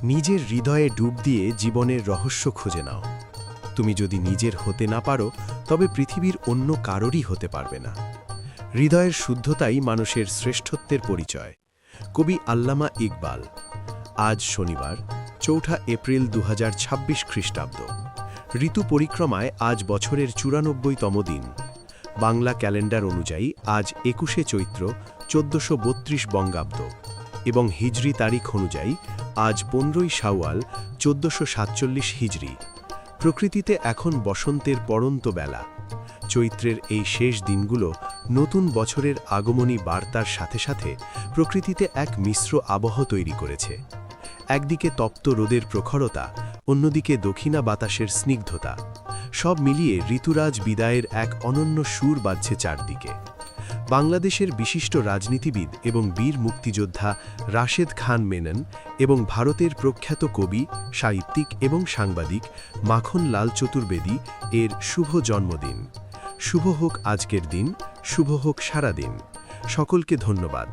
নিজের হৃদয়ে ডুব দিয়ে জীবনের রহস্য খুঁজে নাও। তুমি যদি নিজের হতে না পারো, তবে পৃথিবীর অন্য কারোরই হতে পারবে না। হৃদয়ের শুদ্ধতাই মানুষের শ্রেষ্ঠত্বের পরিচয়। কবি আল্লামা ইকবাল। আজ শনিবার ৪ এপ্রিল ২০২৬ খ্রিস্টাব্দ। ঋতু পরিক্রমায় আজ বছরের ৯৪তম দিন। বাংলা ক্যালেন্ডার অনুযায়ী আজ ২১শে চৈত্র ১৪৩২ বঙ্গাব্দ এবং হিজরি তারিখ অনুযায়ী আজ ১৫ই শাওয়াল ১৪৪৭ হিজরি। প্রকৃতিতে এখন বসন্তের পড়ন্ত বেলা। চৈত্রের এই শেষ দিনগুলো নতুন বছরের আগমনী বার্তার সাথে সাথে প্রকৃতিতে এক মিশ্র আবহ তৈরি করেছে। একদিকে তপ্ত রোদের প্রখরতা, অন্যদিকে দক্ষিণা বাতাসের স্নিগ্ধতা, সব মিলিয়ে ঋতুরাজ বিদায়ের এক অনন্য সুর বাজছে চারদিকে। বাংলাদেশের বিশিষ্ট রাজনীতিবিদ এবং বীর মুক্তিযোদ্ধা রাশেদ খান মেনন এবং ভারতের প্রখ্যাত কবি, সাহিত্যিক এবং সাংবাদিক মাখন লাল চতুর্বেদী এর শুভ জন্মদিন। শুভ হোক আজকের দিন, শুভ হোক সারা দিন। সকলকে ধন্যবাদ।